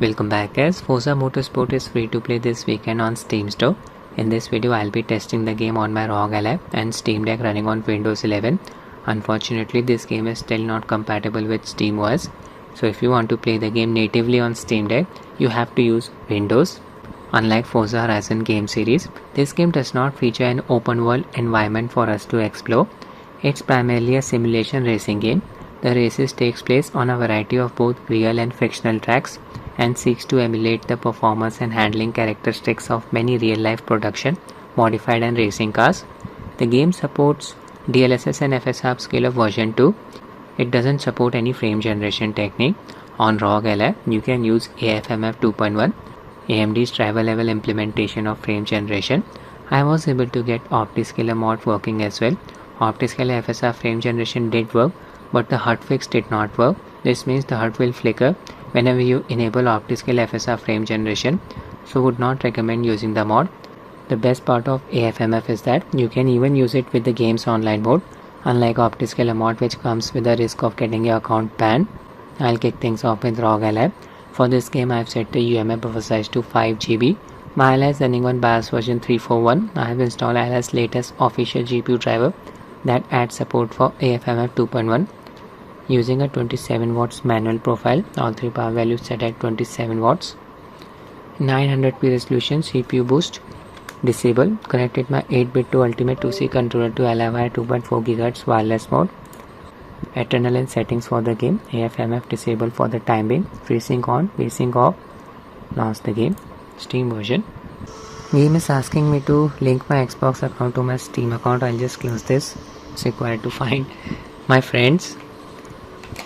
Welcome back guys. Forza Motorsport is free to play this weekend on Steam Store. In this video I'll be testing the game on my Rog Ally and Steam Deck running on Windows 11. Unfortunately this game is still not compatible with SteamOS. So if you want to play the game natively on Steam Deck, you have to use Windows. Unlike Forza Horizon game series, this game does not feature an open world environment for us to explore. It's primarily a simulation racing game. The races takes place on a variety of both real and fictional tracks and seeks to emulate the performance and handling characteristics of many real-life production, modified and racing cars. The game supports DLSS and FSR upscaler version 2. It doesn't support any frame generation technique. On Rog Ally, you can use AFMF 2.1, AMD's driver level implementation of frame generation. I was able to get OptiScaler mod working as well. OptiScaler FSR frame generation did work, but the HUD fix did not work. This means the HUD will flicker whenever you enable OptiScaler FSR frame generation, so would not recommend using the mod. The best part of AFMF is that you can even use it with the game's online mode, unlike OptiScaler mod which comes with the risk of getting your account banned. I'll kick things off with Rog Ally. For this game I've set the UMA buffer size to 5 GB. My Ally is running on BIOS version 3.4.1. I have installed Ally's latest official GPU driver that adds support for AFMF 2.1. Using a 27 watts manual profile, all three power values set at 27 watts. 900p resolution CPU boost disabled. Connected my 8-bit to Ultimate 2C controller to Ally via 2.4 GHz wireless mode. Adrenaline settings for the game. AFMF disabled for the time being. FreeSync on, VSync off. Launch the game. Steam version. Game is asking me to link my Xbox account to my Steam account. I'll just close this. It's required to find my friends.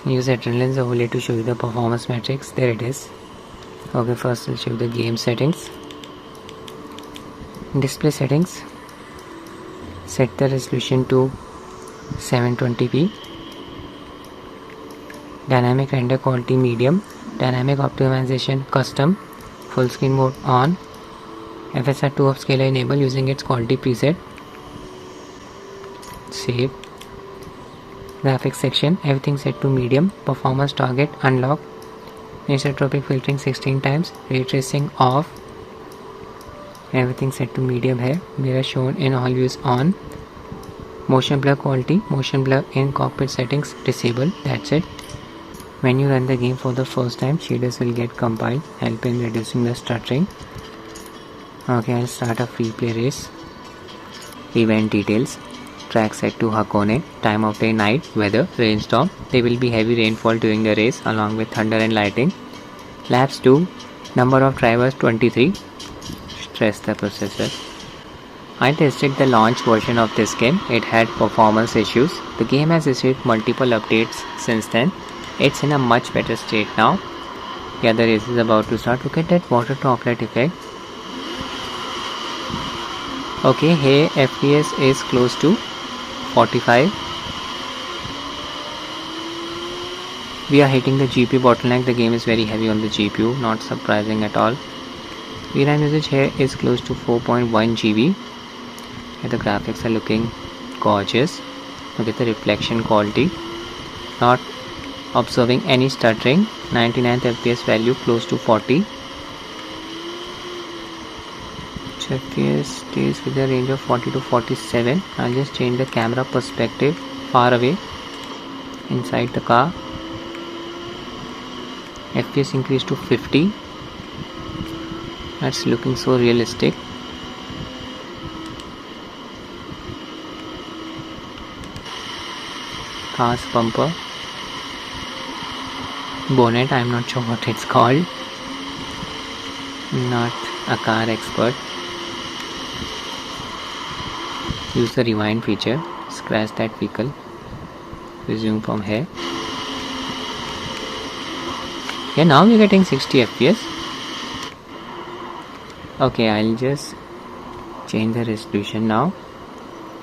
Use Adrenaline's overlay to show you the performance metrics. There it is. Okay, first I'll show you the game settings. Display settings. Set the resolution to 720p. Dynamic render quality medium. Dynamic optimization custom. Full screen mode on. FSR 2 upscaler enable using its quality preset. Save. Graphics section, everything set to medium. Performance target unlock. Isotropic filtering 16 times. Ray tracing off. Everything set to medium here. Mirror shown in all views on. Motion blur quality. Motion blur in cockpit settings disabled. That's it. When you run the game for the first time, shaders will get compiled, helping reducing the stuttering. Okay, I'll start a free play race. Event details. Track set to Hakone. Time of day, night, weather, rainstorm. There will be heavy rainfall during the race along with thunder and lightning. Laps 2. Number of drivers 23. Stress the processor. I tested the launch version of this game. It had performance issues. The game has received multiple updates since then. It's in a much better state now. Yeah, the race is about to start. Look at that water droplet effect. Okay, here FPS is close to 45. We are hitting the GPU bottleneck. The game is very heavy on the GPU, not surprising at all. VRAM usage here is close to 4.1 GB. Here the graphics are looking gorgeous. Look at the reflection quality. Not observing any stuttering. 99th FPS value close to 40. FPS stays with a range of 40 to 47. I'll just change the camera perspective far away inside the car. FPS increased to 50. That's looking so realistic. Car's bumper. Bonnet, I'm not sure what it's called. Not a car expert. Use the rewind feature. Scratch that vehicle. Resume from here. Yeah, now we're getting 60 FPS. Okay, I'll just change the resolution now.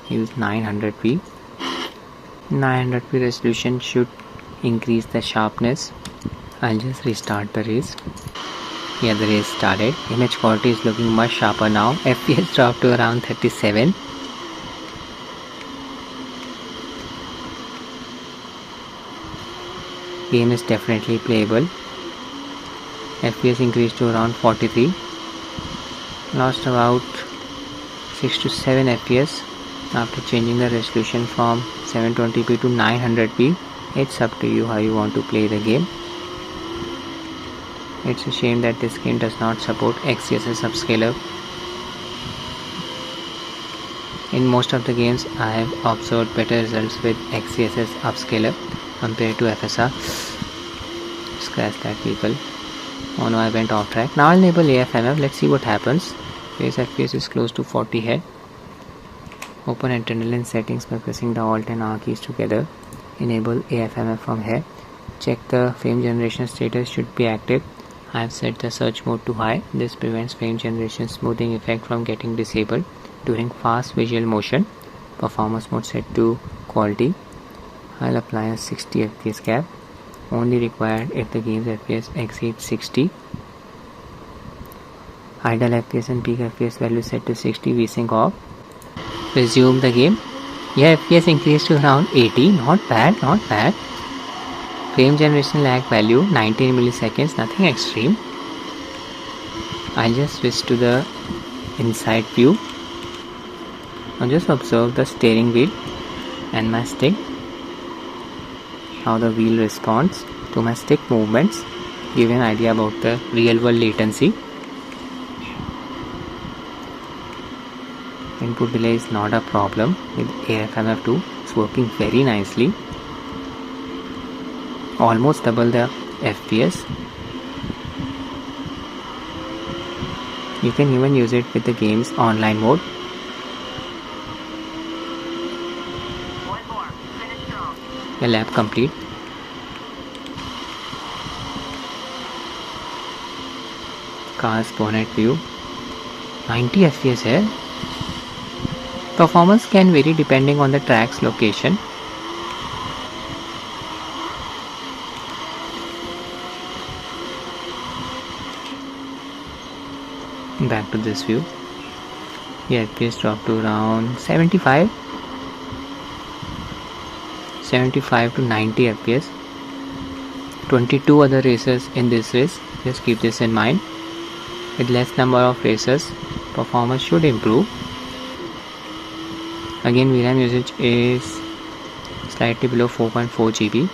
Use 900p. 900p resolution should increase the sharpness. I'll just restart the race. Yeah, the race started. Image quality is looking much sharper now. FPS dropped to around 37. Game is definitely playable. FPS increased to around 43. Lost about 6 to 7 FPS after changing the resolution from 720p to 900p. It's up to you how you want to play the game. It's a shame that this game does not support XeSS upscaler. In most of the games I have observed better results with XeSS upscaler compared to FSR. Scratch that, people. Oh no, I went off track. Now I'll enable AFMF. Let's see what happens. Base FPS is close to 40 here. Open adrenaline settings by pressing the Alt and R keys together. Enable AFMF from here. Check the frame generation status should be active. I have set the search mode to high. This prevents frame generation smoothing effect from getting disabled during fast visual motion. Performance mode set to quality. I'll apply a 60 FPS cap. Only required if the game's FPS exceeds 60. Idle FPS and peak FPS value set to 60. VSync off. Resume the game. Yeah, FPS increased to around 80. Not bad, not bad. Frame generation lag value 19 milliseconds. Nothing extreme. I'll just switch to the inside view. Now just observe the steering wheel and my stick. How the wheel responds to my stick movements. Give you an idea about the real world latency. Input delay is not a problem with AFMF 2. It's working very nicely. Almost double the FPS. You can even use it with the game's online mode. The lap complete. Car's bonnet view. 90 FPS here. Performance can vary depending on the track's location. Back to this view. Yeah, FPS dropped to around 75 to 90 FPS. 22 other racers in this race. Just keep this in mind. With less number of racers, performance should improve. Again, VRAM usage is slightly below 4.4 GB.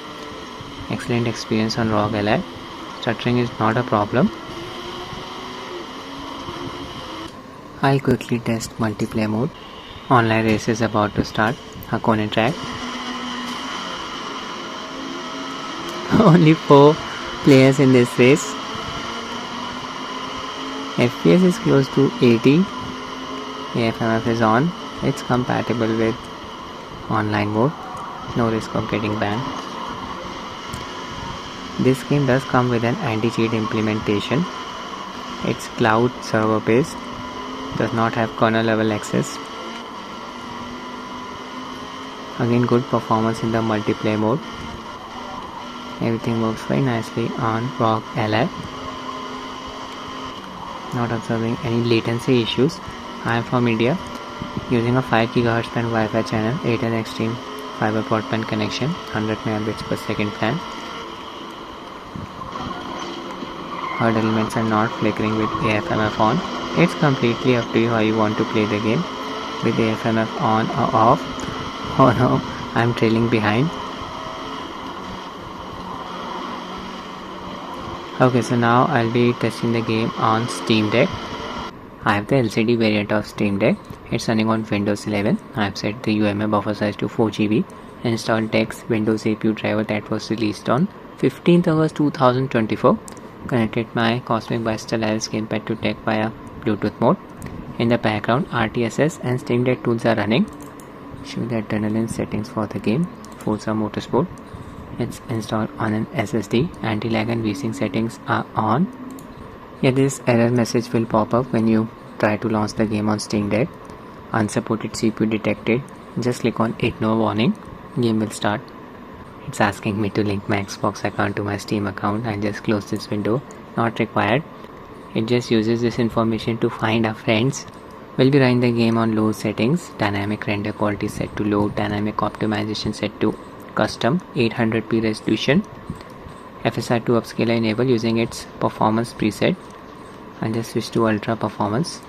Excellent experience on Rog Ally. Stuttering is not a problem. I'll quickly test multiplayer mode. Online race is about to start. Hakone track. Only 4 players in this race. FPS is close to 80. AFMF is on. It's compatible with online mode. No risk of getting banned. This game does come with an anti-cheat implementation. It's cloud server based. Does not have kernel level access. Again, good performance in the multiplayer mode. Everything works very nicely on Rog Ally. Not observing any latency issues. I am from India, using a 5 GHz band Wi-Fi channel, Airtel Extreme fiber broadband connection, 100 megabits per second plan. HUD elements are not flickering with AFMF on. It's completely up to you how you want to play the game, with AFMF on or off. Oh no, I'm trailing behind. Okay, so now I'll be testing the game on Steam Deck. I have the LCD variant of Steam Deck. It's running on Windows 11. I have set the UMA buffer size to 4 GB. Installed Dex Windows APU driver that was released on 15th August 2024. Connected my Cosmic by Stellaris gamepad to Deck via Bluetooth mode. In the background, RTSS and Steam Deck tools are running. Show the adrenaline settings for the game. Forza Motorsport. It's installed on an SSD. Anti-lag and VSync settings are on. Yeah, this error message will pop up when you try to launch the game on Steam Deck. Unsupported CPU detected. Just click on Ignore warning. Game will start. It's asking me to link my Xbox account to my Steam account. I just close this window. Not required. It just uses this information to find our friends. We'll be running the game on low settings. Dynamic render quality set to low. Dynamic optimization set to custom. 800p resolution. FSR 2 upscaler enable using its performance preset. I'll just switch to ultra performance.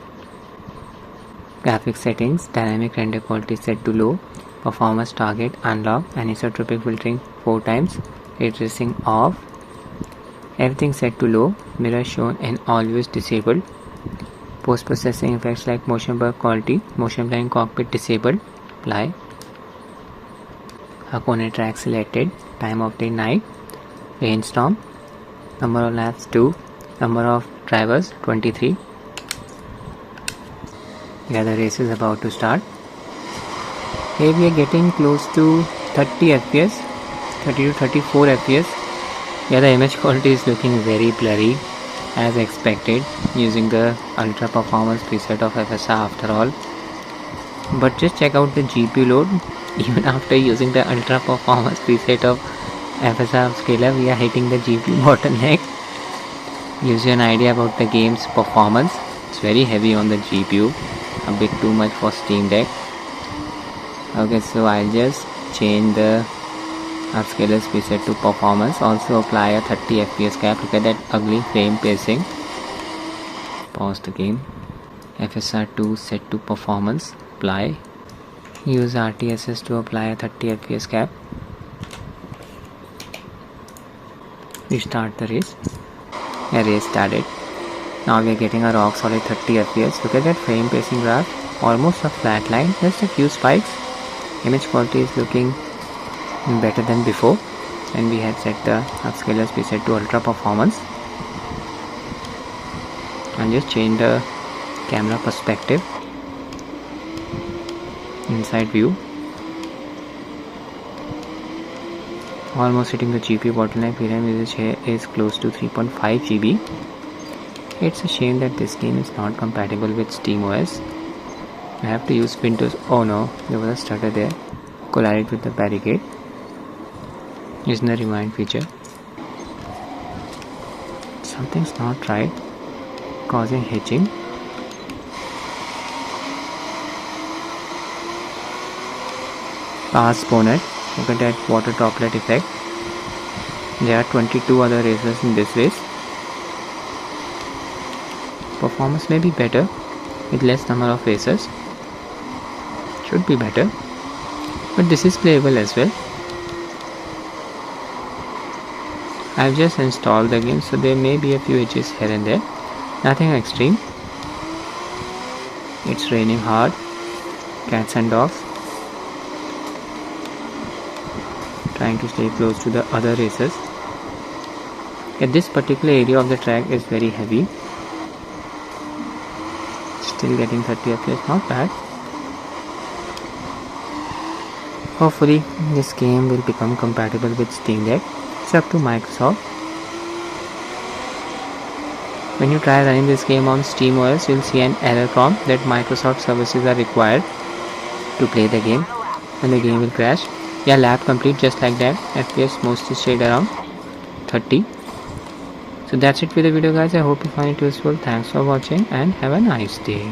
Graphics settings, dynamic render quality set to low, performance target unlock, anisotropic filtering 4 times, ray tracing off, everything set to low, mirror shown in all views disabled, post processing effects like motion blur quality, motion blur in cockpit disabled, apply. Hakone track selected, time of day night, rainstorm, number of laps 2, number of drivers 23. Yeah, the race is about to start. Here we are getting close to 30 fps, 30 to 34 fps. Yeah, the image quality is looking very blurry as expected using the ultra performance preset of FSR after all. But just check out the GPU load. Even after using the ultra performance preset of FSR upscaler, we are hitting the GPU bottleneck. Gives you an idea about the game's performance. It's very heavy on the GPU. A bit too much for Steam Deck. Okay, so I'll just change the upscaler preset to performance. Also apply a 30 fps cap. Look at that ugly frame pacing. Pause the game. FSR 2 set to performance. Apply. Use RTSS to apply a 30 fps cap. Restart the race. A race started. Now we are getting a rock solid 30 fps. Look at that frame pacing graph. Almost a flat line, just a few spikes. Image quality is looking better than before. And we had set the upscaler preset to ultra performance. And just change the camera perspective. Inside view. Almost hitting the GPU bottleneck. VRAM usage here is close to 3.5 GB. It's a shame that this game is not compatible with SteamOS. I have to use Windows. Oh no, there was a stutter there. Collided with the barricade. Using the rewind feature. Something's not right, causing hitching. Pass bonnet. Look at that water droplet effect. There are 22 other racers in this race. Performance may be better with less number of racers. Should be better. But this is playable as well. I've just installed the game, so there may be a few hitches here and there. Nothing extreme. It's raining hard. Cats and dogs. Trying to stay close to the other racers. Yet this particular area of the track is very heavy. Still getting 30 fps, not bad. Hopefully this game will become compatible with Steam Deck. It's up to Microsoft. When you try running this game on SteamOS, you'll see an error prompt that Microsoft services are required to play the game, and the game will crash. Yeah, lap complete just like that. FPS mostly stayed around 30. So that's it for the video guys. I hope you find it useful. Thanks for watching and have a nice day.